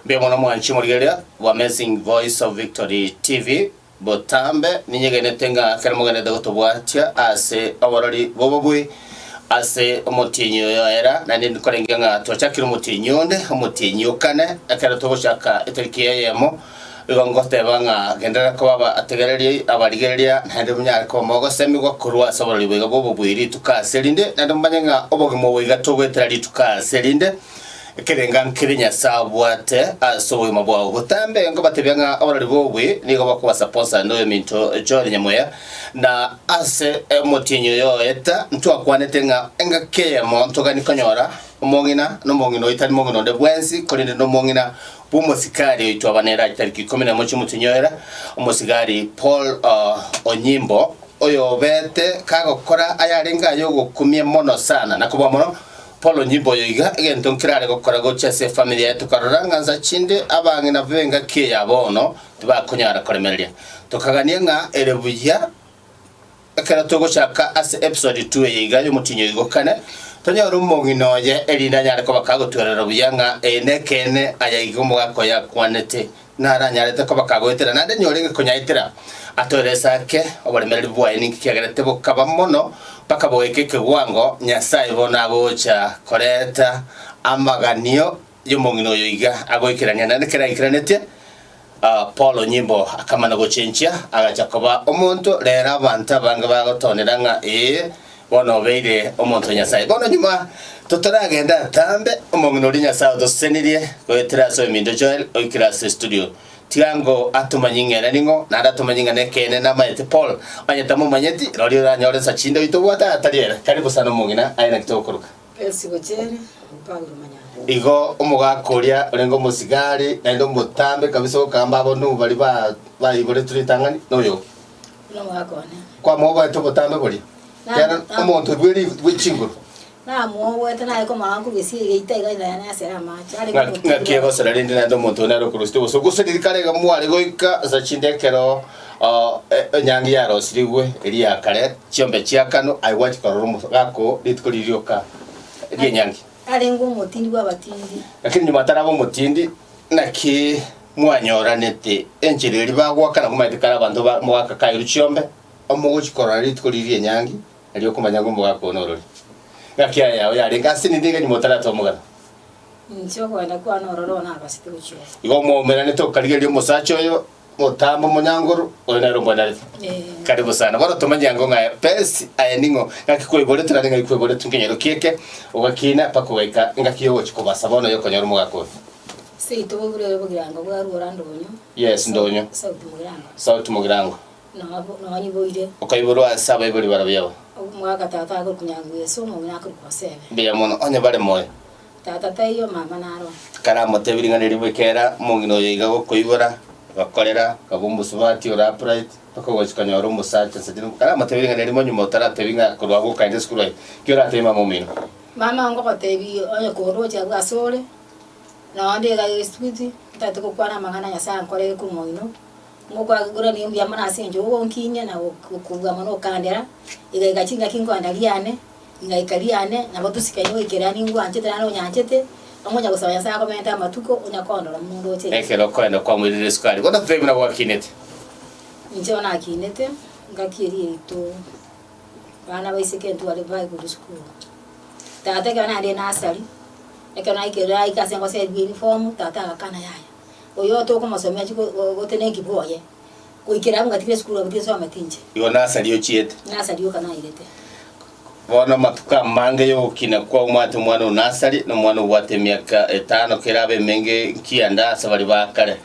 Bemona mwanchi murigeria wa Amazing Voice of Victory TV botambe ninyegene tenga kermogene dagotobwatia ase awarari bobobui ase omotinyo yoera nandi nkorengenga twachakira omotinyonde omotinyukane akara togoshaka eterikiye yemo igongote banga gendera ko baba ategereria abarigeria nandi munyare ko mogo semigwa kurwa saborari bwega bobobwiri tukaserinde nandi mbanyenga obogimo bwega togwetera litukaserinde kerenga nkirinya sabwate asowe mabwa gutambe ngo batebyanga abarari bobwe nigo bakwa sponsor ndo minto John Nyamoya na ase motinyo yo eta ntwakwanete nga engake mo ntogani kanyora umongina no mongino itari mongino de bwensi kolinde no mongina bumosikari itwa banera tariki 11 mutinyoera umusigari Paul Onyimbo oyo bete kagokora ayarenga yo gukumye mono sana nakuba mono Paul Onyimbo yoiga egento nkirare gokora gochase family yetu karoranga nza chinde abange na venga ke yabono tubakonyara koremereria tukagania nga erebuya akara togo chaka as episode 2 yiga yo mutinyo igokane tonyoro mongino ye erinda nyare ko bakagotwerera buyanga enekene ayayigomo gakoya kwanete naranyarete ko bakagwetera nande nyorenge konyaitira atoresa ke oboremereri bwaye ninkiagerete bokaba mono pakaboeke kegwango nyasaye bona bocha koreta amaganio yomongino yoiga agoikirania nande kera ikiranete Paul Onyimbo akamana gochenchia agachakoba omuntu rera abantu banga bagotoneranga bono beire omuntu nyasaye bono nyuma tutaragenda tambe omongino ri nyasaye dosenirie goetera so mindo Joel oikirase studio tiango atumanyingena ningo na atumanyingana kene na maite Paul anyetamo manyeti rori ranyore sachindo itobwata atariera karibu sana mongina aina kitokuruka Sigochere Paulo manyana igo omugakoria orengo musigari nendo mutambe kabisa okamba abonu bali bayibore turitangani noyo no mwakone kwa moba to mutambe boli kana omuntu bwiri wichingo na muwete na ko mangu bisi geita ina na sera macha ari ngakiego serari ndina muntu nero kurusto so gusidirikare ga mwari goika za chindekero nyangi yaro sirigwe eri yakare chiombe chiakano aiwachi karorumo gako litkolirioka eri nyangi ari ngo mutindi wa batindi lakini nyuma tarabo mutindi naki mwanyoranete enjireri bagwakana kumayitikara bantu ba mwaka kairu chiombe omugochi korari litkoliriye nyangi ari okumanya ngo mwaka onorori ngakia yawe yari ngasi ndinge ni motara to mugana ncho kwenda kwa nororo na basite uchiwa igo mo merane to kaligerio musacho yo motambo munyanguru ona rombo nari karibu sana bora tumanyango nga pesi ayeningo ngakikoibore turarenga ikoibore tungenyero kieke ugakina pakuweka ngakiyo chikobasa bono yo konyoro mugako sei to bugure bugirango bwarura ndonyo yes ndonyo sauti mugirango no anyiboire okaiboro asaba ibori barabyawo mwaka tata ko kunyanguye so mu myaka ko sebe biya mono onye bare moyo tata tayo mama naro karamo tebiringaniri bwekera mungino yiga go koibora bakorera kabumbu subati ora upright bakogozikanya oro musacha sadino karamo tebiringaniri monyo motara tebinga kurwa go kainde skuru kiora tema momino mama ngo kotebi onye ko roja bwasole na ande ga switi tata ko kwana mangana ya sa nkore ku moino ngokwa gura ni mbya mana asenjo wo nkinya na kubwa mano kandera iga gachinga kingo andaliane inga ikaliane na batusikanye wekerani ngwanje tana nyanchete amonya gusaba sa komenta matuko unyakondora mundu oche ekero kwenda kwa mwirire skari kona twebina kwa kinete nje ona kinete ngakiri to bana baiseke ntu ale bai ku school tata kana ande nasari ekana ikera ikasengo se uniform tata akana yaya oyo to ko masomya chiko gotene kiboye kuikira ngatire skuru abitiso amatinje yo nasari yo chiete nasari yo kana irete bona matuka mange yo kina kwa umwate mwana nasari no mwana wate miaka 5 kirabe menge kianda sabari bakare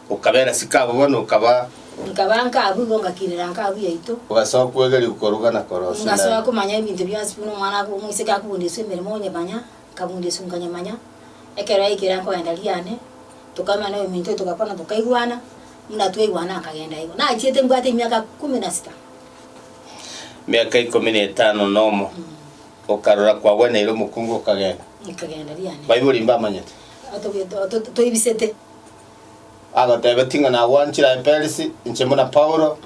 ukabera sikabo bona ukaba nkabanka abugo ngakirira nkabu yaito ugasoka kwegeri ukoroga na koroso ngasoka kumanya ibintu byasi no mwana ko mwiseka kubundiswe imbere monye manya kabundiswe nganya manya ekera ikira ko endaliane tukama nayo minto tukapana tukaigwana mna tuigwana akagenda hiyo na chiete mbate miaka 16 miaka 15 nomo okarora kwa wena iro mukungu kagenda liane Bible imba manyete to ibisete aga tebetinga na wanchira pelisi nchemona Paulo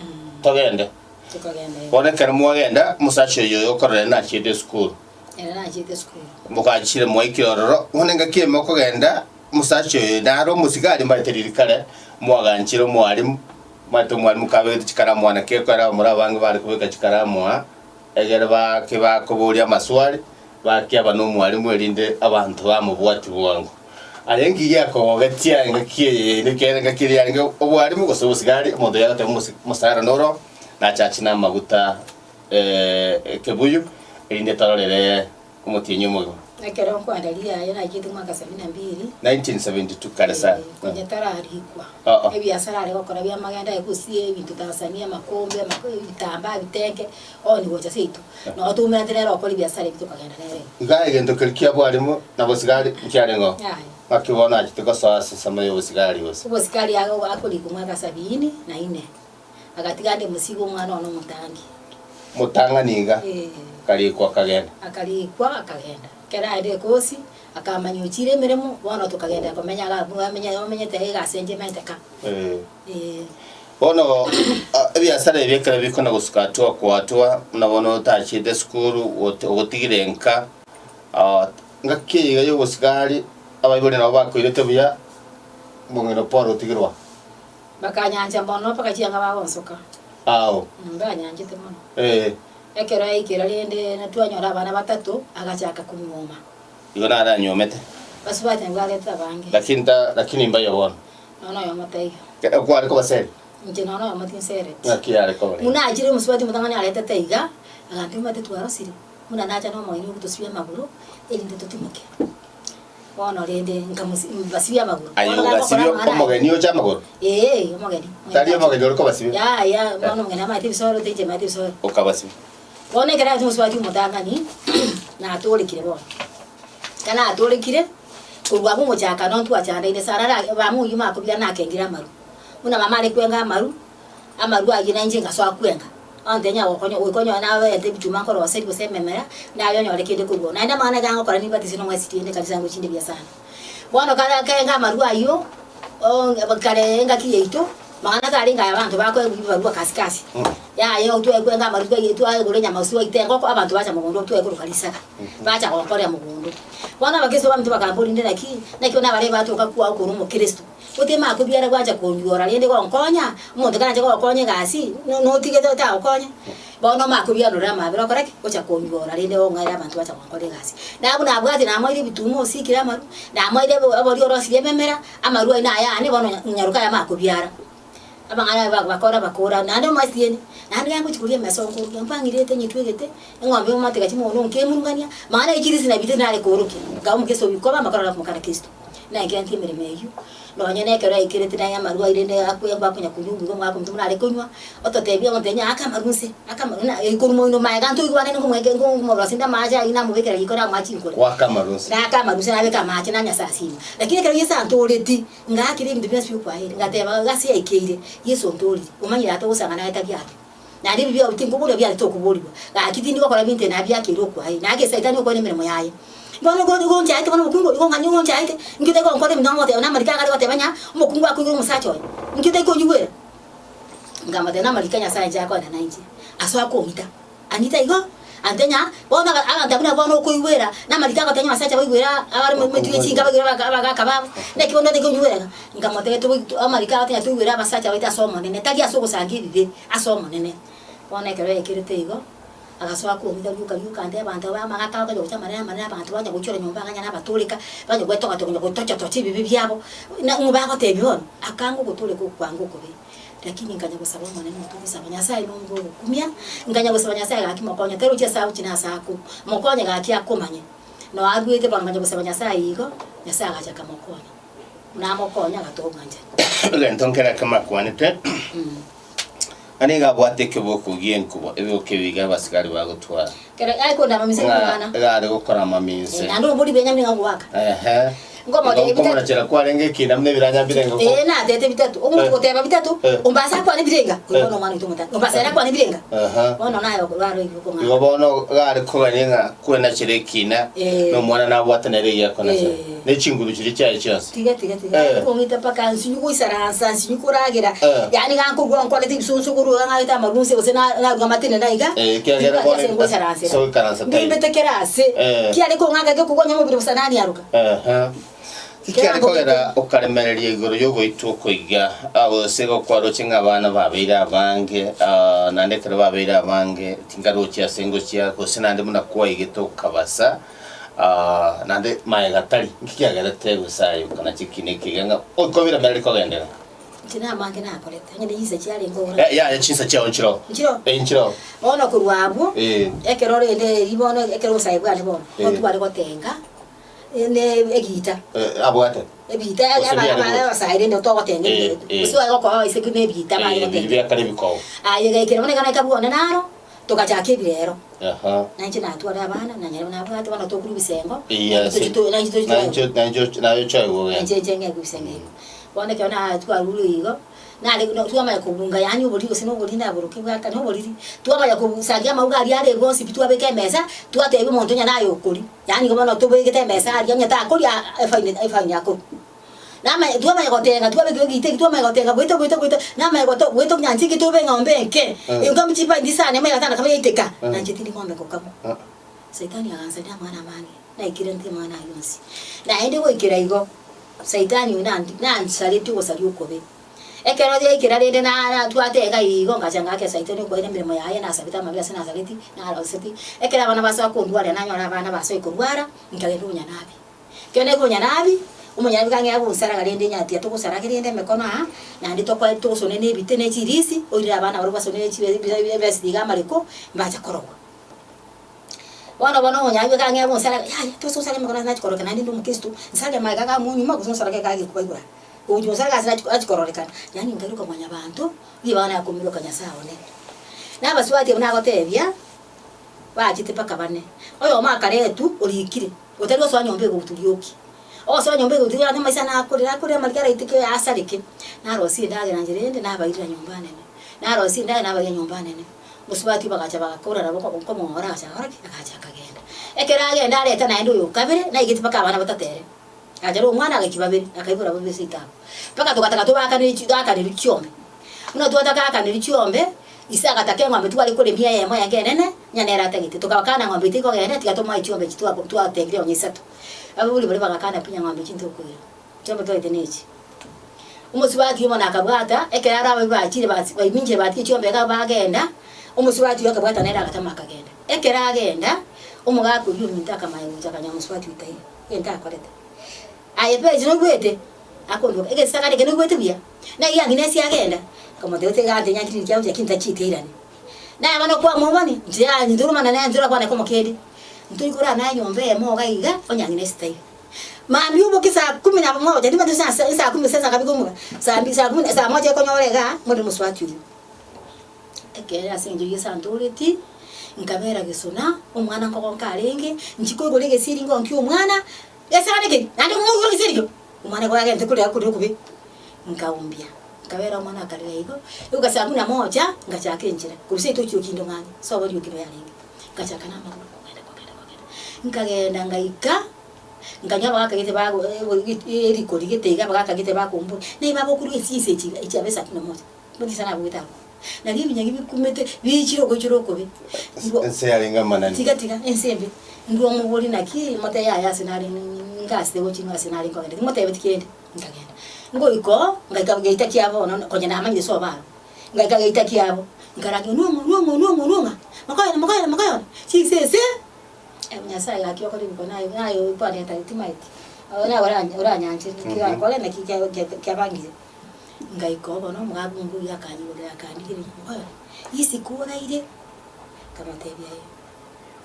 togende tukagenda bona kermo agenda musacho yo okorera na chiete school era na chiete school mukachire moikiroro unenga kiemo kogenda musacho naro musigari mbateririkare mwaganchiro mwalimu mato mwalimu kabe chikaramu mwana kekora muri abange bari kubeka chikaramu egere ba kuburia maswali bakiaba no mwalimu erinde abantu bamubwati bwangu arengi yako gatia ngakie nikere ngakiri yange obwalimu goso busigari mondo yagate musara noro na chachina maguta kebuyu erinde tarorere kumutinyo mugo nekero kwandalia yana kitu mwaka 1972 karesa kwenye tararikwa ebiasara ariko kora bya maganda ekusie bintu Tanzania makombe bitamba bitenge oni gocha situ no tumira ndirero okora biasara bitu kagenda nere ngaye gendo kirikia bwalimu na bosigari kyarengo akibona kitiko sasa samayo bosigari bose bosigari yago akuri ku mwaka 74 agatigande musigo mwana ono mutanga niga kalikwa kagenda kera ide kosi akamanyukire miremo bona tukagenda komenya bamenye gasenje menteka bono ebiasara ebyekera bikona gusukatwa kwatwa nabona utachide skuru otigirenka ngakiga yo bosigari abayibone nabo bakwirete bya mungeno poro tigirwa bakanyanja bono pakachiyanga babonsoka mbanyanjite mono ekera ikira lende natwanyora abana batatu agachaka kunyoma igona aranyomete basubate ngwaleta bange lakini mbayo bona nono yo mataiga kwa ariko basere nje nono yo matinsere ngaki ariko muna ajire musubate mutangani aleta taiga agantu mate twarosire muna nacha no moyo kutusubia maguru elinde tutimuke bona lende nkamubasibia maguru ayo basibio omogeni ocha maguru omogeni tari omogeni oriko basibio ya nono ngena mate bisoro teje mate bisoro okabasibio Bone kera tumusubati mutangani na atolikire bona kana atolikire kurwa mu muchaka no twachanda ine sarara bamu yuma akubya nakengira maru muna mama ale kwenga amaru agina nje ngaswa kwenga andenya wokonyo nawe ete bituma nkoro waseri busememera nayo nyole kende kurwa na nda mana gango kora ni batisi no mwesiti ende kalisa ngo chinde bya sana bona kala kenga amaru ayo bakare ngakiye ito Mangana kali ngaya abantu bakwe bibarwa kasikasi. Ya yo tu ekwe ngama rutwe yetu ayo gore nyama usiwa itengo ko abantu bacha mugondo tu ekwe kalisaka. Bacha ko kore mugondo. Wana bakiso bamtu bakamburi ndena ki nakiona bare batu kakuwa ko rumo Kristo. Utema akubyara kwacha konjora lende ko nkonya umuntu kana ko konye gasi no tigete ta konye. Bono makubyano rama bira koreke kocha konjora lende o ngaya abantu bacha ko gasi. Na buna abwati na moire bitumo sikira maru. Na moire abori orosi yememera amaru ina aya ani bono nyaruka ya makubyara. Abangana bakora nande masieni nande yangu chikulie masongo mpangirete nyitwegete ngombe umate gachimo nonke murungania maana ikirisi na bitene ale koroke gamu keso bikoba makara kumukara Kristo na ikanti meremeyu no nyene kera ikirete na yamarwa irende akuyamba kunya kunyungu ngo ngako mtumuna ale kunywa ototebia ngontenya akamarunse akamaruna ikurumo ino maega ntu ikwane ngo mwege ngo morosinda maja ina mubekera ikora machi nkore wakamarunse na akamarunse na beka machi na nyasasini lakini kera yesa antoleti ngakiri ndu bya siku kwa ile ngateba gasi yaikeire Yesu ndoli umanyira atosanga na etabyaro na ndi bibyo utingubule bya litokubulibwa akitindi ko kora binte na bya kiro kwa ile nage saitani ko nemeremo yaye bono go nja ite bono mukungu go nganyu go nja ite ngide ko nkore mnamo te na marika kali watebanya mukungu akuru musacho ngide ko yuwera ngama te na marika nya sanje ako na nainje aso akomita anita igo andenya bona agandabuna bono ko yuwera na marika ko tenya masacha yuwera abari metu yichinga bagira bakaba ne kibondo de ko yuwera ngama te to amarika tenya to yuwera masacha waita somo nene tagi aso go sangirire asomo nene bona kere kirete igo agaswa ko mida yuka ande abantu bamaka ka yo chamara abantu banya gucyora nyumba nganya nabatulika banya gwetoka tonya gutocha tochi bibi byabo na nguba ko tebyon akangu gutule ko kwangu ko be lakini nganya gusaba mwanene mutubisa abanyasai n'ubwo kumya nganya gusaba abanyasai gakimokonya tero cya sabu kina saku mokonya gakia komanye no agwete banganya gusaba abanyasai igo nyasai gacha kamokonya na mokonya gatonganje lentonkera kama kwanete aniga bwateke boko gienkubo ebe okebiga basigari bagutwara kera ariko ndamamise mwana ngare gukora amaminse nando muri benyamye ngwaka ngoma de bitatu cyera kwarenge kinamne biranya birenga ko na tete bitatu umuntu goteba bitatu umbasa kwa nibirenga kubono mwana itumuta umbasa era kwa nibirenga bono nayo baro iko ngana ibo bono gare ko barenga kwena kirekina no mwana na bwatanere yakona ne chinguru kiri cyaye cyose tiga ko ngita paka nsinyuko isaransa nsinyuko ragira yani ganko gwa nkole tibsunsu guru ngata marunse bose na gamatene ndaiga kera ko isaransa so karansa ndimbe tekerase kiale ko ngaga ko gonya mu biro sanani yaruka Kikari kogera ukaremereria iguru yogo itu kuiga abo sego kwaro chinga bana babira bange na ndekere babira bange tingaro cia sengo cia ko sinande muna kwa igito kabasa nande mae gatari kikiagera tego sayo kana chikine kigenga okomira mereri kogendera tina mange na koleta nyine yise cyari ngora ya chinsa cyo nchiro ona kurwabo ekero rende ribono ekero sayo bwa ribono otware gotenga ne egita abwate ebita ya saire ndo to gotenga usiwa goko ise kune ebita ba gotenga bibia kare biko ayega ikere mone kana kabone naro tukachake birero nanchi natwara abana nanyara nabwate bana to kuri bisengo nayo chayo nje kubisengo bone kana twaruru igo nale tuama kubunga yanyu buri usino buri ndaburuki bwaka no buri tuama yakusagia mauga ari ari gonsi bitu abeke mesa tuatebe muntu nya nayo kuri yani ngono tubeke mesa ari nya ta kuri afaini yako nama tuama yakotenga tuabeke gite tuama yakotenga bwito nama yakoto bwito nyanchi kitube ngombe nke ngamchipa ndisane mega tana kama iteka nanje tindi ngombe kokamo saitani aganza nda mwana mangi na ikire ndi mwana yonsi na ende wo ikira igo saitani unandi nansale tu wasali ukobe ekero dia ikira rende na tuateka igo ngachanga ke saitani ko ire mirimo yaye na sabita mabira sina saliti na aloseti ekera bana baso akondwara na nyora bana baso ikorwara nkagenda unyanabi kene kunyanabi umunyanabi kange abo usara garende nyati to kusara gerende mekono na ndito kwa to so ne bite ne chirisi oira bana baro baso ne chibe besiga mariko mbacha korogwa wana unyanabi kange abo usara ya to so sare mekono na chikoroka na ndindo mukristo nsage magaga munyu maguso sara ke kage kubaigura uju sara gasira achikororeka yani ngaruka mwanya bantu bibana yakumiro kanya saone na baswati unagotebia bachite paka bane oyo makaretu urikire utari so nyombe gutulioki so nyombe gutulioki na maisa na akore malikara itike asarike na rosi ndagera njirende na bayira nyomba nene na rosi ndagera na bayira nyomba nene muswati bagacha bagakora rabo ko mwora acha akacha kagenda ekera agenda areta na ndo yukabire na igiti paka bana batatere ajaro umwana agakibabiri akaibura bo besita paka tukataka tubaka ni chidaka ni chiombe una tuataka ni chiombe isaka takengwa mbetu ali kule mia ya moya genene nyanera atagite tukabakana ngombe tiko gene tikatoma chiombe chitwa twa tegire onyesatu abo buli bali bakakana pinya ngombe chinto kuyo chombe to itenechi umusubati yoma nakabwata ekera aba bachire bayiminje bati chiombe ka bagenda umusubati yakabwata nera akatama akagenda ekera agenda umugaku yumi ntaka mayo chakanya umusubati utai enda akorete ayepe jino gwete akondo ege saka de gwete bia na iya ginesi agenda kama teote gante nyakiri kyao ya kinta chiterane na abana kwa momani njya nduruma na ndura kwa na koma kedi nturi kura na nyombe mo gaiga onya ginesi tai mami ubo kisa 11 ndima dusa saa 10 sasa kabigumuga saa 10 saa moja ko nyorega muri muswati uyu ege asenje yesa ndureti nkabera gesona umwana nkoko nkarenge njiko lege siringo nkyo umwana yasanike nandi nguru gisiryo umwana kwa agente kule akuri kubi nkaumbia kabera mwana akarira igo yuka saa 11 ngachake njira kubise to cyo kindo ngani so bari yukiba yaringa ngachaka na maguru nkagenda ngaika nganya bakagite bago eriko ligitega bakagite bakumbu nei babo kuri esise chiga ichabesa 11 muri sana bwita na gibi nyangibi kumete bichiro kobe ense yaringa manani tiga ensembe ndo mubuli naki mote ya sinari ngase wo chinga sinari ko ngende mote betikende ngagenda ngo iko ngakageita kyabo konye na amanye so baro ngakageita kyabo ngarage nunga makaya chisese emnyasa ya kyo ko liko nayo pale tatimaiti na oranya kira kole na kyabangize ngaiko bono mwagungu yakandikire ngoya isi kuona ile kama tebia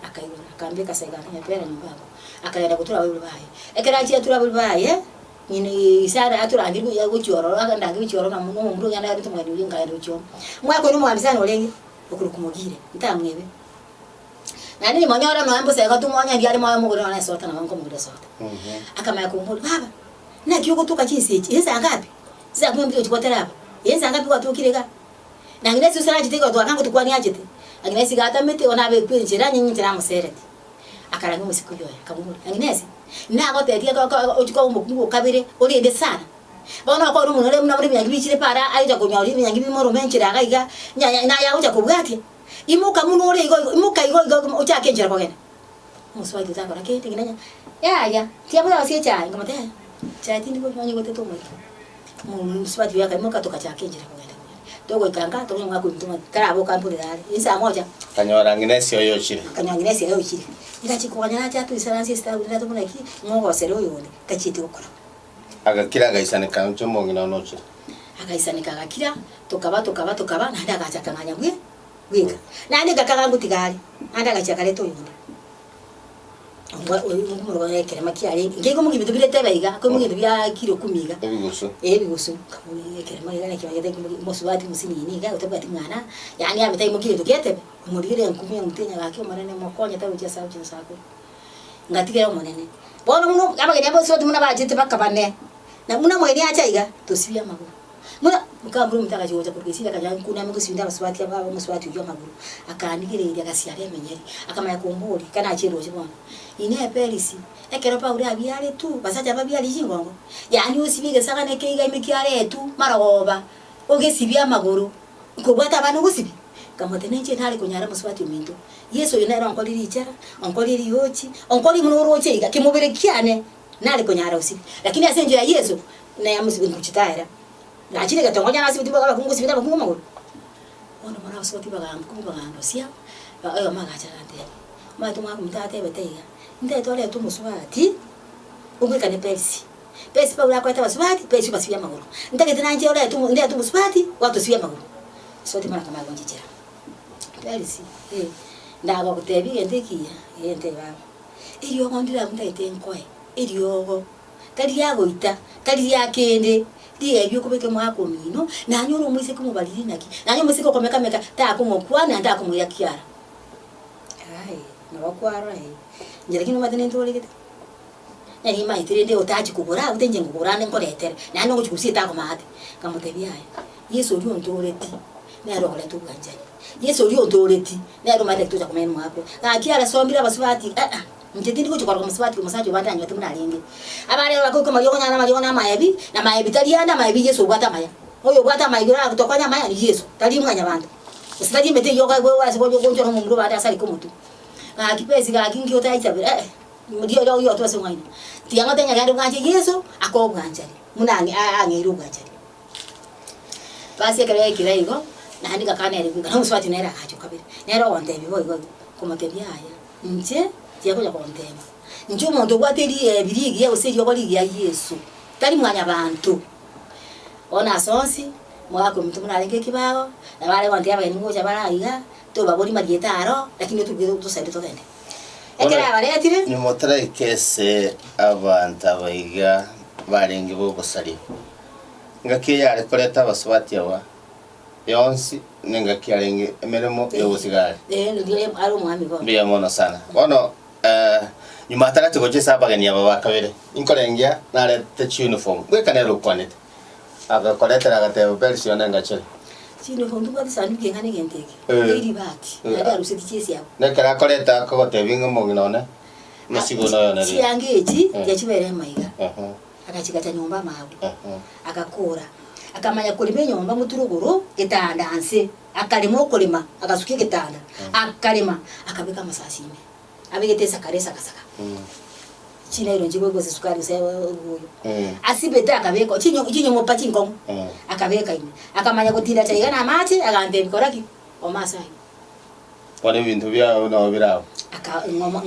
akaibona akambeka saigana yapera nyumbako akaenda kutura wewe baye ekerachi atura wewe baye nyine isara atura ngiru ya guchoro akanda ngiru na mungu yana ari tumwa ndi ngaenda ucho mwako no mwabisana olenge okurukumugire ntamwebe nani monyora no ambo sega tumonya ndi ari mwa mugure na sota na wanko mugure sota akamaya kumburi baba na kiyo tuka chinsi yesa ngapi sasa kumbe mbi uchikotera hapa yesa ngapi watu kirega na ngine susana chitego to akango tukwani ajete ngine sigata mete ona be kwinjira nyinyi tira musereti akarangi musiku yoya kamuri ngine na gote dia ko uchiko umukungu kabire uri ende sana bona ko rumu nore muna muri byangi bikire para aija kunyori byangi bimoro menchira agaiga nya na ya uja kubwati imuka munore imuka igo uchakenjera kogena muswai tutanga rakete ngine ya tia bwa sie cha ngomate chati ndiko nyonyi gote to mwiko swati yaka imoka toka chake njira kwenda togo ikanga togo mwako mtuma karabo kampuni dali insa moja kanyora nginesi yoyochire ngachikonya na chatu isaransi stabu ndatu munaki ngogo sero yone kachiti ukora agakira gaisane kancho mongina nochire agaisanika agakira tokaba nanda agachakanganya bwika nandi gakagangu tigari nanda agachakare to yone umuro ekere makiari ngego mugi bitu birete baiga ko mugi bya kilo 10 ebigusu kamuri ekere mayiga ne kibagete musubati musinyini ga utabati mwana yani abita mugi bitu kete umurire nkumi mutenya gake marene mokonya tabuja sauti sako ngatigera umonene bono muno abagene abo sotu muna bajite bakabane na muna mwene achaiga tosibya maguru muna mukamburu mutaka chiwocha kurikisira kajanga kuna mungu sinda baswati aba muswati ujo maguru akanigire ndi akasiare menyeri akamaya kumburi kana achiro chibona ine pelisi ekero pa uri abiare tu basaja babiari jingongo yani usibige saka ne keiga imikiare tu maragoba ogesibya maguru kubata abantu gusibi kamotene nje ntari kunyara muswati umindu yeso yinera onkoliri ichara onkoliri yochi onkoli munoro cheiga kimubere kiane nari kunyara usibi lakini asenje ya yeso na ya musibi kuchitaira na chile gatongonya nasibi tibaga kungusibi tabakungu maguru ono mara uswati baga ndo sia ayo magachara ndene matu mwa kumtate beteiga ndetole tu muswati ungikane pesi pa ula kwata baswati pesi basibya maguru ndagete nanje ula tu ndetu muswati watu sibya maguru swati mara kama gonjijera pesi ndago kutebi endekiya ente baba iriyo ngondira mutaite nkoe iriyo kali yago ita kali yakende ndiye byo kubeke mwako mino na nyoro mwise kumubaliri naki na nyoro mwise komeka meka ta kumokwana nda kumuyakiara ai na wakwara njira kino matene ntole kete nani mai tirende otachi kubura utenje ngubura ne nkoletere na no kuchusita ko mate kamutebya yesu uri ontoleti na ro kole tuganje yesu uri ontoleti na ro mate tuja kumenu mwako akiara sombira baswati njeti ndiko chukara kumuswati kumusajo batanya tumuna lingi abale bako kama yona mayebi na mayebi talianda mayebi yesu bwata maya oyo bwata mayigira kutokanya maya ni yesu talimwanya bantu usitali mete yoga wewe wasibojo gonjo mu mruba hata sali kumutu akipezi ga kingi otaicha ndio leo yote wase mwaina tianga tenya gari nganje yesu akobwanje munange angiru bwanje basi kare kiraigo na handika kana ile ngana muswati nera akacho kabiri nera wonde bibo kumutebya aya nje tiako ya kontema njo muntu gwateri birigi ya usiri yobali ya yesu tali mwanya bantu ona sonsi mwako mtu munalenge kibao na wale wantia bali ngoja baraiga to babori marietaro lakini tubiro tusaide togende ekera bale atire ni motara ikese abantu abayiga barengi bo gusari ngakiya ari koleta baswati yawa yonsi nenga kiarenge emeremo yobusigara ndiye ari umwami bo biya mono sana bono nyuma tarate gojesa abagani aba kabere inkorengia narete uniform gwekanero kwanete aga koletera gatebo version ngachere chino fondu kwa sanu ngengane ngenteke iri bati nadi aruseti chesi yabo nekara koleta ko tebinga monginone masigo no na chiangeji yachibere maiga akachikata nyomba mawe akakora akamanya kulime nyomba muturuguru getanda anse akalimo kulima akasukie getanda akalima akabeka masasime abegete sakaresa kasaka china iro njibwe goze sukari usewe uyo asibeta akabeka chinyo mopa chingo akabeka ine akamanya kutira cha igana amate agande bikoraki omasai wale bintu bya no birao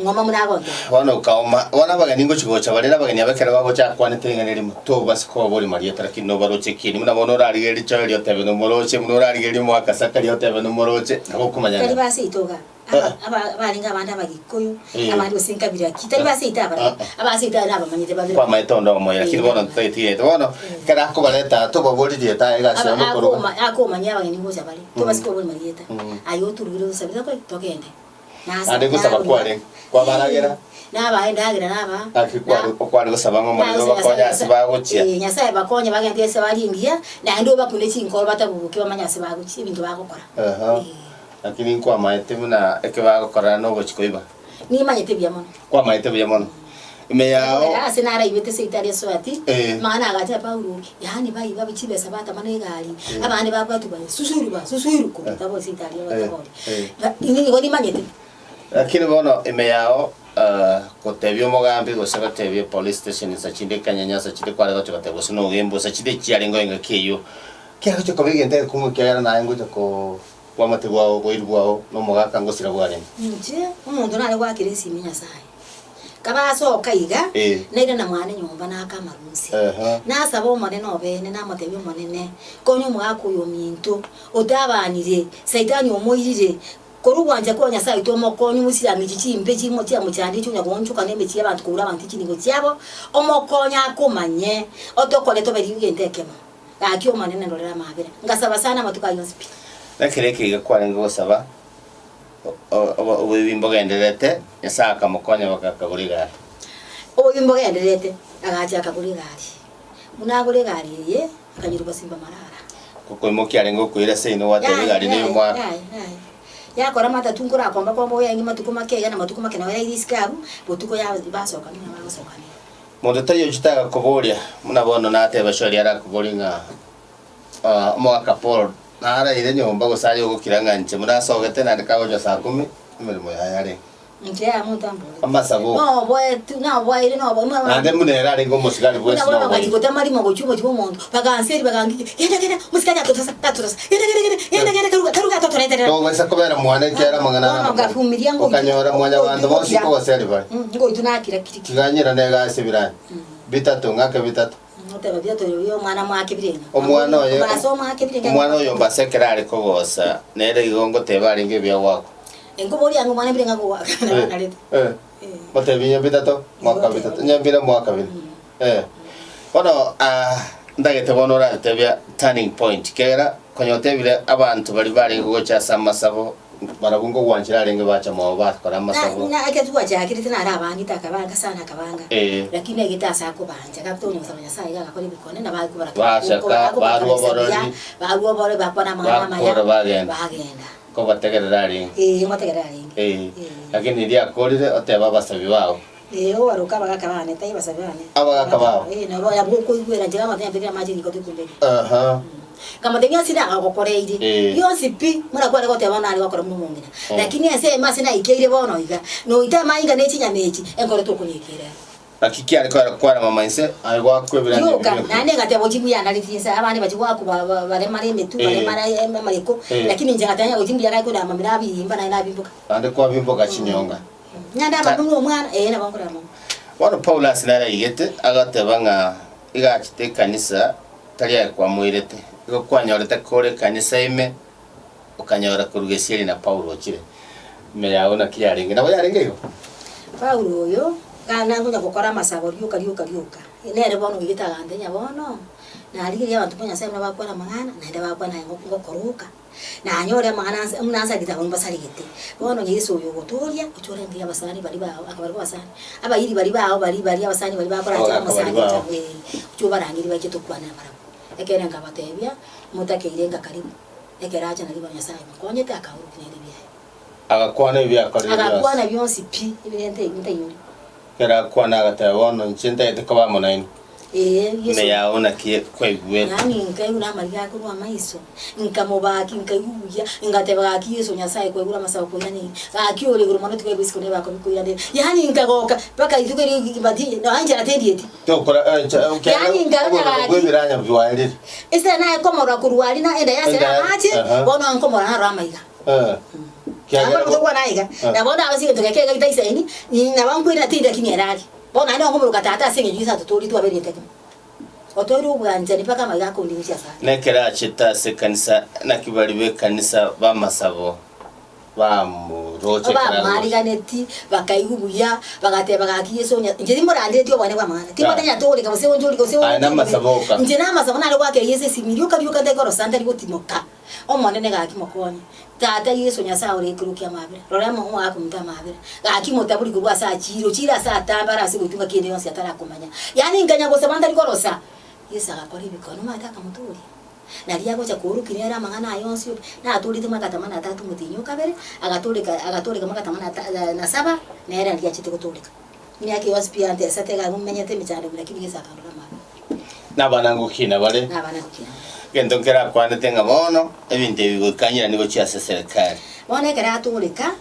ngoma munagonde wana ukaoma wana bagani ngo chigocha balera bagani abekera babo cha kwane tenganeri muto basiko boli marieta lakini no baroche kini muna bonora rigeri cha lyo tebe no moroche munora rigeri mo akasaka lyo tebe no moroche nako kumanya kali basi itoga abalinga abantu abagikoyo abantu sinkabira kitali basi itaba abasi itaba nabamanyite babira kwa maitondo mo ya kibono tete bono kada ko baleta to boboli dieta ega se mo koro ako manya bagani ngo zabali to basiko boli marieta ayo turugiro sabira ko togende ande ko saba kwale kwa baragera naba endagira naba akikwari gusaba ngo muliro bakonya sibagucia nyasaye bakonya bagende sebalingia na ndo bakune chinkoro batabubuki bamanya sebaguci ibintu bagokora lakini kwa maete muna ekebagokora no gochikoiba ni manyete byamono kwa maete byamono imeyao asenara ibete seitaria swati maana agacha paulo yani bai babichibe sabata manegali abane babatu ba susuru ko tabo seitaria batabole ini ngoni manyete lakini bono imeyao kotebia omogambi gose gotebia police station sachinde kanyanya sachinde kware gocho gatebo sino gembo sachinde chiarengo inga kiyo kya gocho kobigente kumwe kyara na ngo ko kwa mategwa go irugwao no mogaka ngosira bware nje umuntu nale kwa kirisi minya sai kaba so kaiga nere na mwana nyumba na kamarusi na sabo mone no bene na motebio monene konyo mwako yo minto odabanire saitani omoyirire korugwanja konya sai to mokonyo musira michichi mbechi mo tia muchandi chunya gonchuka nembe chia abantu kura abantu kiningo chiabo omokonya akomanye otokole to beri ngendekemo akyo manene ndorera mabere ngasaba sana matuka yonspi nakireke gakware ngo saba obibimbo genderete yasaka mukonya bakakaguri gari obibimbo genderete agacha akaguri gari munaguri gari ye akanyirwa simba marara kuko imoki arengo kuira seino watebe gari ne mwa yakora matatu ngura komba kombo yangi matuko makega na matuko makena wera iriskabu botuko ya basoka ni basoka ni mondo tayo chitaga kuboria munabona nate bashori ara kuboringa mwaka Paul nara ile nyomba gosayo gukiranga nche murasogete na ndikagojo saa 10 imirimo yayare nje amutambo amasabo no boy tu na boy ile no boy nande munera ari ngo musigari bwese no boy ngati gotamari mo gochumo chibo mondo baganseri bagangi genda musigari atosa genda karuga totorete no wesa kobera mwana kyara mangana no gafumiria ngo ukanyora mwanya bantu bose ko baseri bari ngo itunakira kiti kiganyira nega asibirani bitatu ngake bitatu oteba byato yo mwana mwake birenga omwana oyo baso mwake birenga omwana oyo mbasekera ari ko bosa nere igongo tebari nge bya wako engo bori yangu mwana birenga ngo wakana leta batebinya bitatu mwaka bitatu nyambira mwaka bine ono ndagete bonora tebya turning point kera konyotebire abantu bari ngo cyasa masabo barabungo gwanchira renge bacha mo bakora masabo na aketuwa cyakiri tina ari abangi takabanga sana kabanga lakini agitasa ko banja kaptonyo samanya sai gakora bikone na bari kubara baruwa bore bakwana mama ya bagenda ko bategerari mategerari lakini dia korire oteba basabi wao waruka bagakabane tayi basabane abagakabao no ya buko igwera ngira matembera maji ngiko tukumbe kama tengya sida akokoreire yonsi pi mura kware kote bana ali wakora mumungina lakini ese masina ikeire bono iga no itama inga nechinya mechi enkore to kunyekira akiki ali kwara mama inse ali wakwebira ni yoka nane ngate bojimu ya nalifisa abane bachi waku bare mare metu bare mare mareko lakini nje ngatanya bojimu ya kaiko na mamira biyimba na bimbuka ande kwa bimbuka chinyonga nyanda bantu mwana na bankora mama wana Paula sinara igete agatebanga igachite kanisa tali kwa mwirete kwanyora kore kanisa ime ukanyora kurugesieri na Paulo chire meyaona kiyaringe nabo yaringe yo Paulo yo kana ngoja gukora masabo ryuka nere bono gitagande nyabono na arigiri abantu ponya sema bakora mangana na nda bakwana ngo koruka na nyore mangana mnanza gitabo mbasari gite bono Yesu yo gotoria uchore ngiya basani bali bao akabarwa basani abayiri bali bao bali abasani bali bakora cyangwa masani cyangwa ucubarangiri bakitukwana mara ekera ngabatebya mutakirenga karibu ekera acha naliba nyasaye mukonyete akahurukire bya agakwana ibya karibu agakwana byonsi pi ibirente intayuri kera kwana agatebona nchinta etekaba munaini Yesu meyaona kie kwegwe yani nkayura mariya ko amaiso nkamubaki nkayuya ngatebaki Yesu nyasaye kwegura masaba kunani akiore guru mano twebisi kone bako bikuyande yani nkagoka paka itukeri bati no anje atendieti to kora yani ngara gwebiranya bwalire ese na komora kurwali na enda yase na ati bono nkomora na ramaiga Kiagera ko kwana iga na bona abasi tukekega gitaiseni ni na bankwira tinda kinyerari bona ndo ngomuru katata senye jisa tutori tu abere teke otori ubwanje nipaka maiga ko ndi cyasa nekera chita se kanisa nakibalibe kanisa bamasabo bamuroche kara mari ganeti bakaigubuya bagate bagakiye sonya nje dimorande tyo bane kwa mwana timotanya tori ka se onjori ko se na masaboka nje na masabo na rwake yese simiriuka byuka ndegoro santa rigotimoka omone ne gaki mokonye tata Yesu nyasa ore kurukia mabira rora mo wako mta mabira gaki motaburi kurwa sa chira sa tambara se gutunga kende yonse atara kumanya yani nganya go sabanda rigorosa Yesu akakora ibikono mataka muturi nari yako cha kurukira era mangana yonse na aturi tuma katamana tatu mutinyo kabere agatoreka makatamana na saba na era ndiya chite kutoreka ni yake waspi ante satega mumenyete michando lakini Yesu akakora mabira na banangu kina bale kendo kera kwana tenga bono ebinte bigukanyira nigo cyase serikali bone kera aturika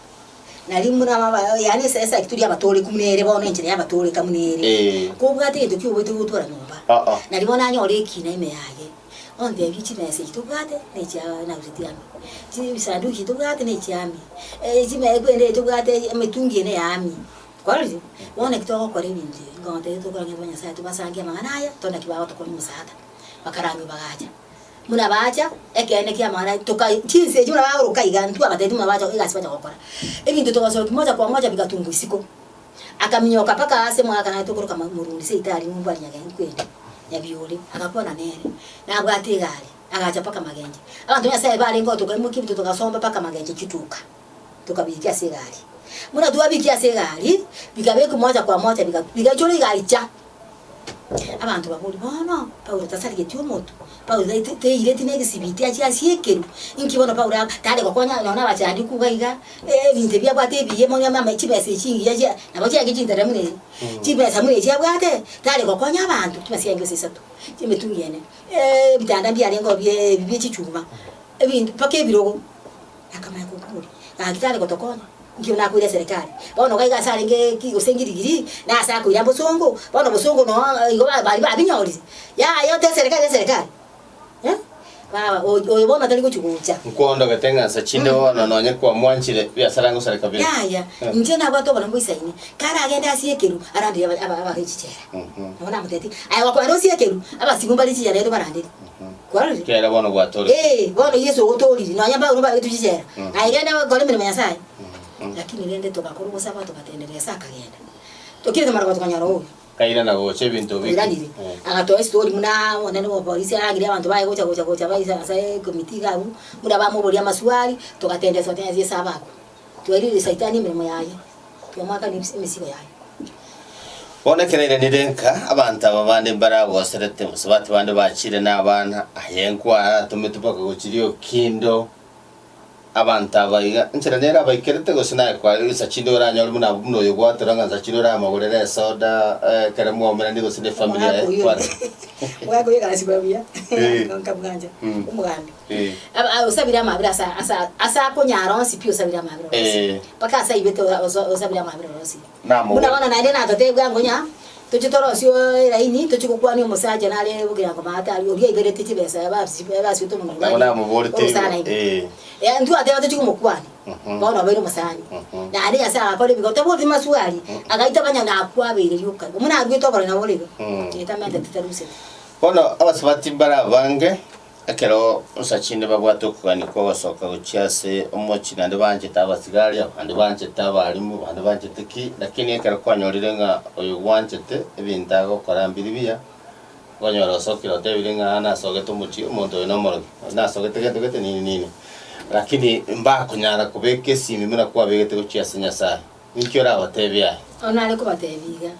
na limu na mama yani sasa kituri abatole kumunere bona enjere abatole kamunere kubwa te to kiwo to tora nyumba na libona anyore kina ime yake onde bichi message to gade ne cha na uzitiami ti sanduki to gade ne chami ti me kwende to gade metungi ne yami kwali wone kitoko kwa rebindi ngonde to kwa ngabanya sa to basangia manganaya to na kibawa to kwa musada bakarangi bagaja muna bacha ekene kia mara toka chinse juna ba ruka igantu abateti muna bacha igasi bacha kokora ebintu to baso kimoja kwa moja bigatungu isiko akaminyoka paka ase mwaka na to kama murundi se itari mumba nyage kwende ya biole akakuwa na nere na abwate gari agacha paka magenje abantu yasa bali ngo to kaimu kibitu tukasomba paka magenje kituka tukabikia segari muna duwa bikia segari bigabe kumoja kwa moja bigachole gaicha abantu babuli bono Paulo tasali ke moto Paulo te ireti nege sibiti achi asiekeru inkibono Paulo tale kokonya naona bachandi kugaiga binte bya bwate biye monya mama chibese chingi yaje nabachi akichinda mune chibese mune chabwate tale kokonya abantu kibasi yango sesatu chimetungene bitanda byale ngo bye chichuma ebintu pake birogo akamaya kokuri akitale kotokonya ngiyo nakwira serikali bono kaiga saringe usengirigiri na asa ko yambo songo bono bosongo no igo bali babinyori ya yote serikali baba o bono tali kuchukucha nkondo gatenga sa chinde wono no nyekwa mwanchire bya sarango serikali ya nje na bato bana mbisaini kara agenda asiekeru arandi aba hichichera nona muteti ayo kwa ndo siekeru aba sigumbali chiya ndo barandi kwali kera bono gwatori bono yeso otori no nyamba uruba tuchichera aigenda gole mimi nyasai lakini nende tukakuru sabato batendelea saka genda tokire mara kwa tukanyaro huyo kaira na goche bintu biki agatoa story muna wanene wa polisi agire abantu baye gocha baye sasa komiti gabu muna ba mubolia maswali tukatende sote nzi sabako tuelile saitani mirimo yaye twamaka ni misigo yaye One kerere nirenka abantu ababande mbarago serete musabati bande bachire n'abana ayenkwa tumetupaka gochirio kindo abantu abayiga nchira nera abayikerete gosina kwa isa chindo ranyo muna muno yogwatoranga za chindo rama gorere soda kare muomera ndi gosine familia kwa wako yega sibabia nkabuganja umuganda usabira amabira asa ko nyaron si pio sabira amabira paka asa ibeto usabira amabira rosi muna wana na ndena tote bwango nya tuchitoro sio raini tuchikukwa ni umusaje nale bugira ngoma hata yori iberete tibesa basi to mungu na muborite ndu ate watu chikumukwani bona bero masani na ari asa akore bikote bodi maswali agaita banya na akwabere yuka muna agwito bara na boligo itamende tutaruse bona abasabati bara bange akero usachinde babwato kwani kwa wasoka uchiase omochi nande banje tabasigari ande banje tabalimu ande banje tiki lakini akero kwanyorirenga oyo wanchete ebintago korambiri bia kwanyoro sokiro tebirenga ana sogeto muchi omonto no moro na sogete gete nini lakini mba kunyara kubeke simi muna kwa begete uchiase nyasa nikiora abatebya onale ko batebiga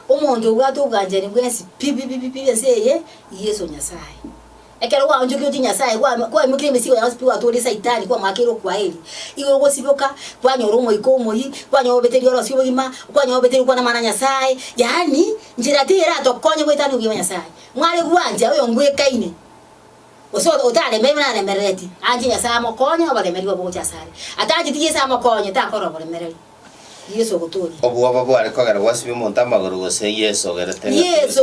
omonto bwato bwanje ni bwesi pipi seye yeso nyasaye ekero wa onjo kyo nyasaye kwa mukire misigo ya hospital atori saitani kwa makero kwa heli igo gosiboka kwa nyoro mo ikomoyi kwa nyo beteri oro sibo gima kwa nyo beteri kwa na mana nyasaye yani njira tira to konye gwetani ugiwa nyasaye mwale gwanja oyo ngwe kaine oso otale memna na mereti anje nyasaye mo konya obale meriwa bo chasare ataje tiye sa mo konya ta koro obale mereti yeso gotori obuwa babo ari kogera wasibi monta maguru gose yeso gerete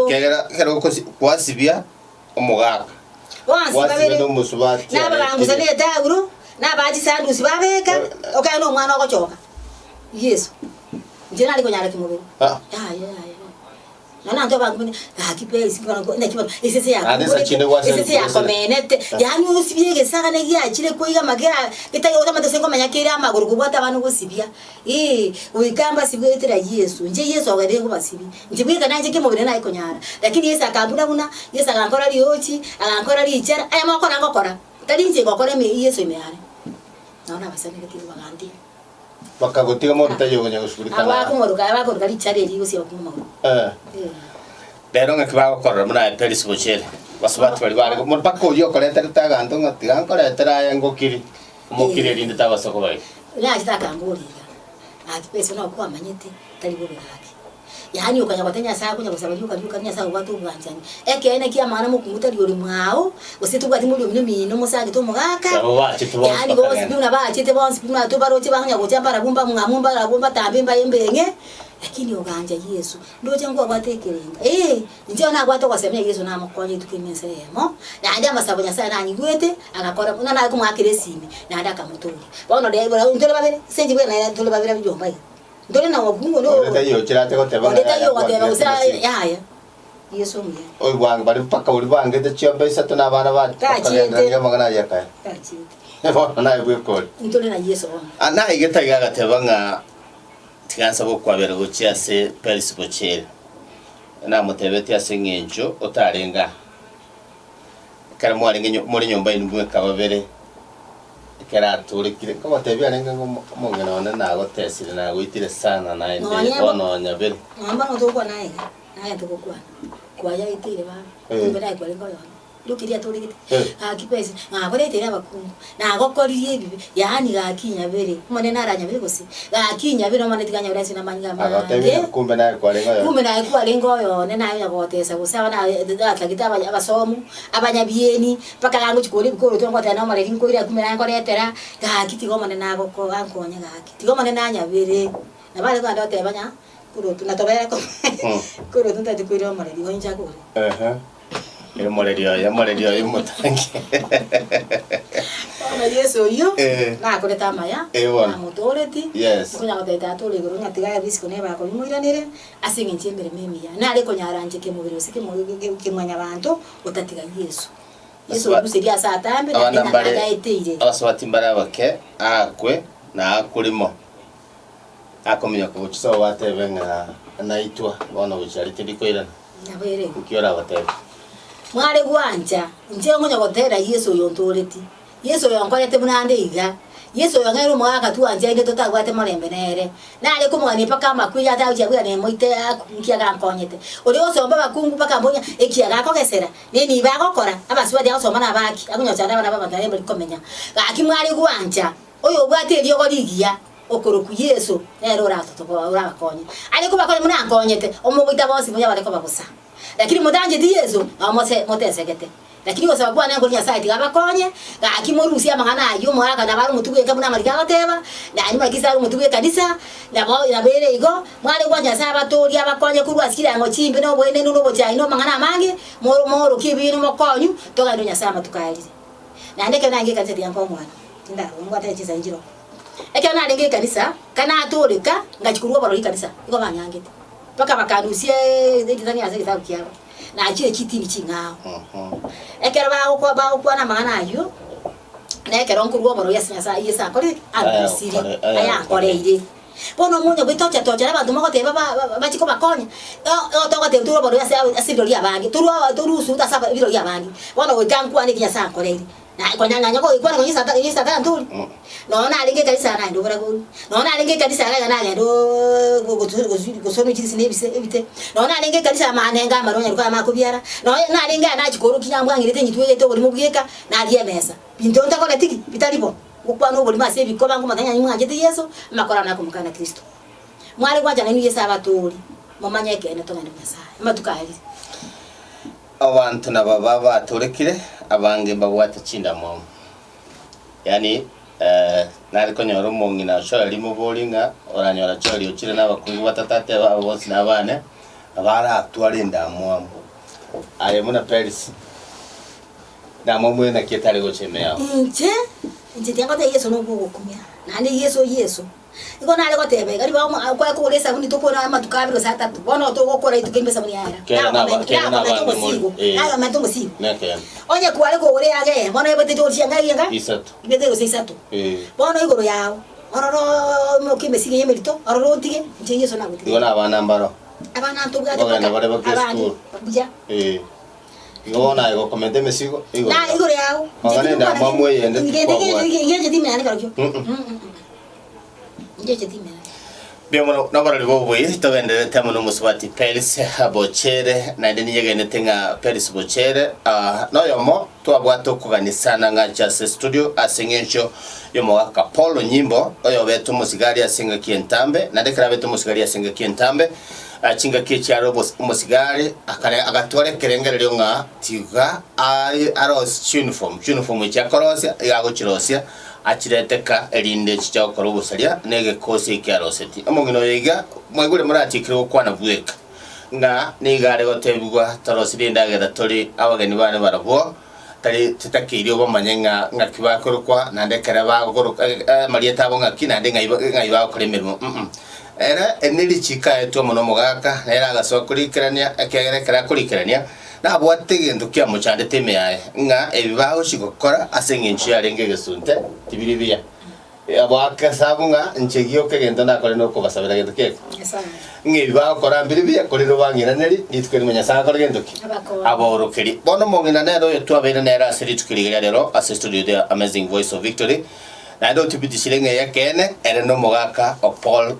kegera kero kwasibia omugaka wasi musubati na babangu sane dauro na baji sandu sibabeka okay no mwana ogochoka yesu njena liko nyara kimubiri ya nana ndo bangu akipesi kwa na kiba isese ya komenete yani usibiege saka ne ya chile koiga magera kitayo tamata sengo manyakira amaguru kubata abantu gusibia uikamba sibwetera yesu nje yesu agade ngo basibi njibwika nanje kimubiri na iko nyara lakini yesu akambura buna yesu akankora liochi akankora lichara aya makora ngokora talinje ngokora me yesu imehare naona basane kiti bagandi bakagotiga mo bitayo gonya gushurika abako lichare liyosi bakumama Dero ngakibako korora muna peris bochele basubati bali bari mo pako yo koreta taganto ngatiga koreta ya ngokiri mokire rinde tabasoko bai na chitaka ngori ati pesa no kwa manyete tali bobe haki yani ukanya kwatenya saa kunya kusabaliuka yuka nya saa watu bwanjani eke ene kia maana mukunguta liori mwao usitu bwati muri mimi no musage to mugaka yani bose bimuna bachite bonse bimuna to baroche banya gochambara bumba mwamumba bumba tambimba yembenge lakini oganja Yesu ndoje ngo abatekerenga nje na agwato kwasemya Yesu na mukonye tukimisemo na andi amasabo nya sana nyigwete agakora nana kumwakire simi na andi akamuturi bono de bora ntole babere senji bwe na ntole babere bijomba ndole na wabungo no ndeta yo kirate ko teba ya Yesu mwe oi wang bari paka uri bangete chiombe isato na bana ba kachite magana yaka kachite bono na ibwe ko ntole na Yesu ana igeta gaga tebanga tikansa bo kwabera gucia se Peris Bochere na mutebeti asengenjo otarenga kara mwarenga muri nyumba indumwe kababere kera turikire ko batebi arenga ngo mongena ona na gotesire na guitire sana na inde ono nyabere ngamba no to kwa naye to kwa ya itire ba kumbera kwa lengo yo lukiria turikite akipesi aborete abakungu na gokoririe bibi yani gakinya bere mone naranya bere gusi gakinya bere mone tiganya urasi na manyga mange kumbe naye kwa lengo yo ne nayo yagotesa gusaba na atagita abasomu abanyabieni paka yangu chikoli bikoro to ngota na mare rinko ira kumbe nayo koretera gakiti gomone nago ko ankonya gakiti gomone nanya bere na bale kwa ndote banya kuro tunatobera ko kuro tunta tukwira mare rinja ko Molerio mutangi. Ona Yesu yo. Na koleta maya. Na motoleti. Yes. Kunya koteta tole guru nya tiga bisiko ne ba ko muiranire asinge nchembere memia. Na ale ko nyaranje ke mubiri usike mu ke mwanya bantu utatiga Yesu. Yesu usiria saa tambe na na eteire. Abaswati mbara bake akwe na akulimo. Akomenya ko chiso watebenga naitwa bona ucharite bikoira. Na bere. Ukiora watebe. Mwale gwanja nje ngonya gotera Yesu yontoreti Yesu yonkorete munande iga Yesu yongero mwaka tu anje inde totagwate marembe nere na ale kumwani paka makwija ta ujabwa ne moite akunkia gankonyete uri osomba bakungu paka mbonya ekia gakogesera nini bagokora abaswadi asoma na baki akunyo cyane bana baba ndare bari komenya gaki mwale gwanja oyo bwate rio gorigia okoroku Yesu nero ratoto urakonye ale kubakore munankonyete omugita bose munya bareko babusa lakini mudanje di Yesu motesegete lakini kwa sababu ana ngonya site abakonye akimorusia magana ayo mwaka na bari mutuwe kama na marika bateba na anyuma kisa mutuwe kanisa na bao ina bere igo mwale gwanya saba tori abakonye kurwa sikira ngo chimbe no bwene no bocha ino magana mangi moro kibinu mokonyu toka ndonya sama tukaalize na ndeke nange kanisa yanko mwana ndaro ngwata chiza njiro eke na ndenge kanisa kana atorika ngachikurwa baro kanisa iko banyangete paka bakanusie nditani aze kitabu kiao na achire chiti ni chingao ekera ba ko na magana ayo na ekera onkurwo baro yasinyasa yesa kore andusiri aya kore ire bono munyo bitocha tocha abantu makote bachiko bakonya otoka te turo baro yasa asibiro ya bangi turu suta saba biro ya bangi bono wekanku ani kinyasa kore ire na konyanya ko ikwana konyisa ta ntuli no na alinge kanisa na ndo bara ko no na alinge kanisa na ndo gosomi chisi ne bite no na alinge kanisa manenga maronya kwa makubiara no na alinge na chikoro kinyambwa ngirete nyitwe to buri mubweka na aliye mesa binto ntakona tiki bitalipo ukwana buri mase bikoba ngo matanya nyimwa agete Yesu makora na kumukana Kristo mwali kwaja na Yesu abaturi mumanyeke ne tonga ndumasa matukali abantu nababa baturekire abange babwata chinda mo yani nariko nyoro mongi na shora limo bolinga oranyora chori uchire nabakungu batatate babo bose nabane abara atwali ndamwamo ale muna Peris na momwe na kietale gochemea nje tiangata Yesu no gukumya nani Yesu iko nale gotebe gari ba kwa ko lesauni to kona matukabiro saa 3 bono to gokora itukimbe sabuni yara kera na musigo ala mato musigo onye kwale ko ore age bono ebete to chianga yenga isatu ibete go isatu bono igoro yao ororo mo kimbe sige yemerito ororo ntige nje Yesu na guti iko na abana mbaro abana to bwate bana bare bakristo buja iko na iko komende mesigo iko na igoro yao ngane na mamwe yende ngeje dime ani karokyo Biamo na bara libo boy to vende tamo no muswati Peris Bochere na ndeni yegene tenga Peris Bochere no yomo to abwato kuganisana nga Just Studio asengencho yomo waka Paulo nyimbo oyo beto musigari asenga kientambe na dekara beto musigari asenga kientambe chinga kicharo musigari agatware kerengerero nga tiga aros uniform cyakorosia yago kirosia achireteka elinde chichakoro busalia nege kosi kyaroseti amongino yiga mwegure muratikiro kwana bweka nga nigare gotebugwa tarosirinda gera tori abageni bane barabo tari titakiri obamanyenga ngakibakorokwa nandekera bagoroka marieta abo ngakinande ngaiba koremermo era enili chika eto mono mogaka era gaso kurikerania akegerekera kurikerania na bwategendo kya muchande teme yae nga ebibaho shigokora asengenchi yarenge gesunte tibiribia abaka sabunga nchegio kegendo na kore no kubasabira gendo keke ngibaho kora mbiribia kore no bangira neri nitwe menya saka gendo ki aborokeri bono mongina nero yetu abere nera asiri tukirigira rero studio the Amazing Voice of Victory na ndo tibitishirenge yakene ere no mogaka o Paul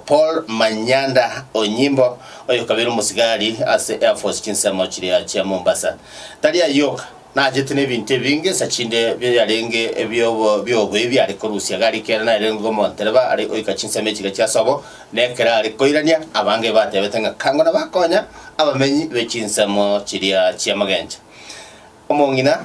Paul Manyanda Onyimbo oyo kabiri musigari ase Air Force kinsemo kiri ya Mombasa talia yoka na jetene binte binge sachinde byarenge ebyo byari korusia gari kera na rengo montereba ari oika kinsemo kiri kya sabo nekera ari koirania abange batebetenga kango na bakonya abamenyi bekinsemo kiri ya Magenja omongina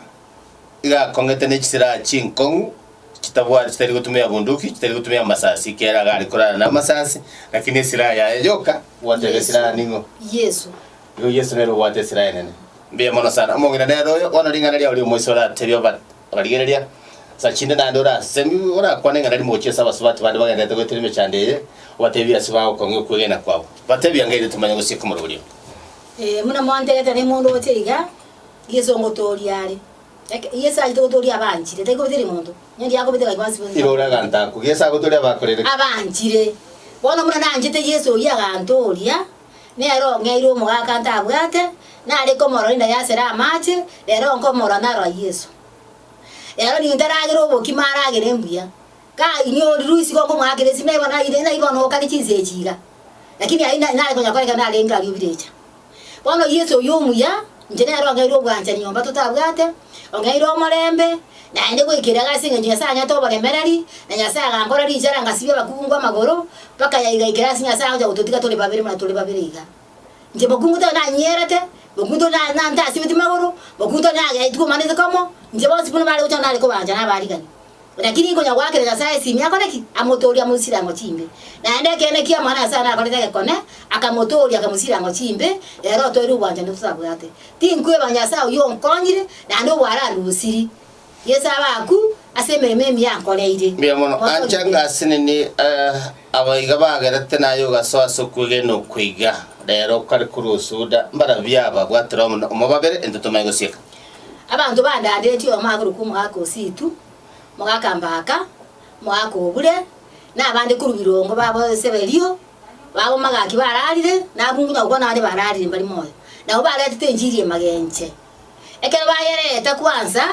iga kongetene kisira chinkong kitabwa kitari gutumia bunduki kitari gutumia masasi kera gari korana na masasi lakini silaha ya yoka wate silaha ningo Yesu nero wate silaha nene mbiye mono sana mongina nero yo ona ringana lya uli moisora tebyo ba baligereria sachinde na ndora semi ora kwanenga ndali moche saba subati bandi bagenda to gotirime cyandeye watebya sibaho konge kwegena kwabo batebya ngaide tumanya ngo siku murulio muna mwandegeta ne mundu oteiga Yesu ngotori ali Yesu ali gotori abanjire tego bitiri mundu nyandi yako bitega kwasi irora ganta ku Yesu gotori abakorere abanjire bono muna nanjite Yesu yagantoria nero ngeiro mugaka ntabwate nari komoro inda yasera amache lero nkomoro naro Yesu lero ni ndaragiro bokimaragire mbuya ka inyo ruisi ko mwagire simeba na ide na ibono kali chizejiga lakini aina nari konya kwa kana lenga libirecha bono Yesu yomuya njenero ngeiro bwanja nyomba tutabwate ongeiro morembe na ende kwikira gasinga nyasanya to baremerari na nyasanga ngora rijara ngasibye bakungwa amagoro paka yaigikira sinya sanga utotika tole babiri mna tole babiri iga nje bakunguta na nyerete bakunguta na ndasi biti magoro bakunguta na ga itko maneze kamo nje bosi puno mali utana liko banja na bari gani lakini ngonya gwake na sasa simi yako neki amotori amusira ngo chimbe na ende kene kia mwana sana akoleta kone akamotori akamusira ngo chimbe ero to ru banja ndo sabuyate tinkwe banja sa uyo nkonyire na ndo wara lusiri Yesa baku asemere memi yankoleire biamono anchanga sinini abayiga bagarate nayo gasoaso kwegeno kwiga rero kari kurusuda mbara byaba bwatira umubabere endotomayo sika abantu bandade tiyo makuru kumwako situ mwakambaka mwako obule nabande kurubirongo babo sebelio babo magaki bararire nabungunya ubona bandi bararire bali moyo nabo barate njiriye magenche ekero bayereta kwanza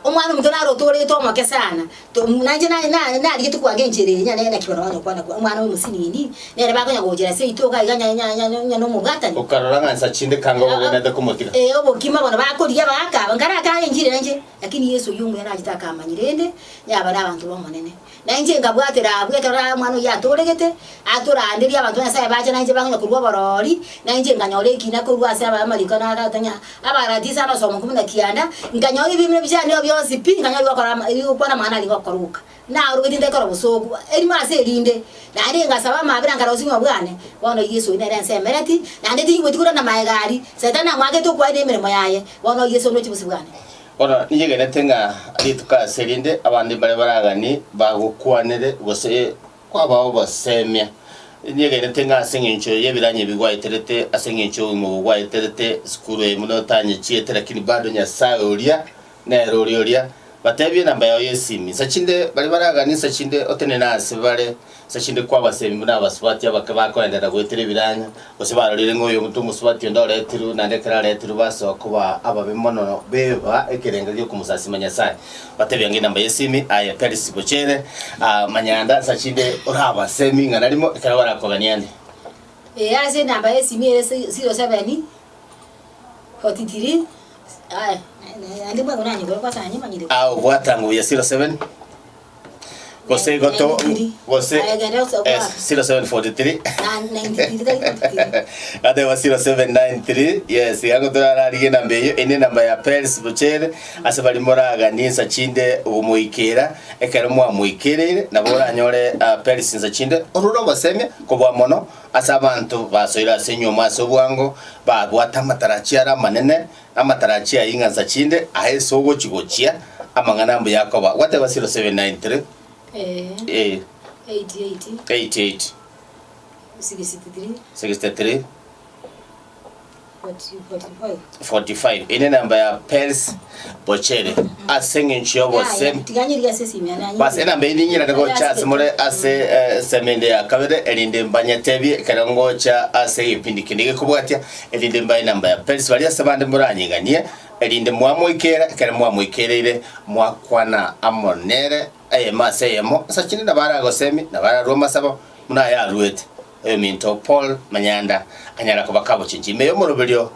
omwana mtu naro tole to make sana to nanje na ligitu kwa genjere nyane na kibara wanyo kwana omwana we musinini nere bakonya gojera se itoka iganya nya no mugata ni ukarora nsa chinde kango bogenda de kumutira obo kima bona bakoriya baka ngara ka njire nanje lakini Yesu yungu yana agitaka amanyirende yaba nabantu bomonene nanje ngabwatera abwekera mwana ya tolegete atora andiri abantu nasa baje nanje bakonya kurwa barori nanje nganyore kina kurwa se abamalika na aratanya abaradisa no somo kumuna kianda nganyore bimwe bijani byose pinga nyari bakora ibona mwana ali bakoruka na urugitinde kora busogo eri mase erinde na ari ngasaba mabira ngarozinwa bwane bono Yesu ina rense merati na ndeti ngwetikura na maigari setana mwage to kwa ine mirimo yaye bono Yesu no chibusi bwane ona niyege netenga alituka serinde abandi bare baragani bagukwanere bose kwabaho basemya niyege netenga asengencho yebiranye bigwa iterete asengencho mu bugwa iterete skuru emunotanye chietera kini bado nya sauria na roria batebye namba ya Yesimi sachinde bari baragani sachinde otenena sebare sachinde kwa basemi na baswati abakwendera gwetere biranya bose barorire ngoyo mutumu swati ndore tiru na ndekera letiru baso kuba ababemono beba ekerenga ryo kumusasi manyasai batebye ngi namba Yesimi aya perisi bochere manyanda sachinde oraba semi nganarimo ekara barakoganyande ase namba Yesimi 07 43 aya andi mwa unanyi kwa sanya manyire au bwatangu ya 07 Gose goto gose 0743 ade wa 0793 yes yango turarariye na mbeyo ene namba ya Peris Buchere ase bali moraga ninsa chinde umuikera ekero mwa muikerere na bora nyore Peris ninsa chinde oruro basemye kobwa mono asa abantu basoira senyo maso bwango babwata matarachiara manene amatarachi inga nsa chinde ahe sogo chigochia amangana mbu yakoba wate wa 0793 88 63 45 ine namba ya Peris Buchere asenge nchobo sem bas ena mbe nyira ngo chas mole ase semende ya kabere elinde mbanya tebi karango cha ase ipindikindike kubwatia elinde mbanya namba ya Peris bali asabande muranyinganie elinde mwamoikera kare mwamoikerere mwakwana amonere maseyemo sachini na barago semi na bara Roma sabo muna ya ruete minto Paul Manyanda anyara kubakabo chinji meyo morobelio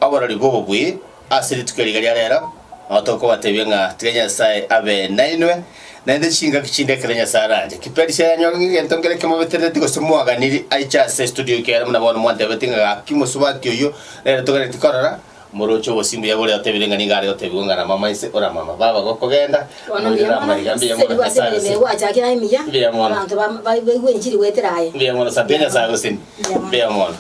aborali bobo bwi asiri tukerigalia rero atoko batebye nga Kenya sai abe nainwe nende chinga kichinde Kenya saranje kiperi cya nyongi entongere kemo vetereti ko semwaga niri aicha se studio kera muna bona mwante betinga kimusubati yo rero tokere tikorora morocho bosimbu yabole atebirenga ningare otebunga na mama ise ora mama baba gokogenda onondira marigambi yamono sase wacha kira imiya abantu ba bagwe nchiri weteraye biya mono sapenya sa gosin biya mono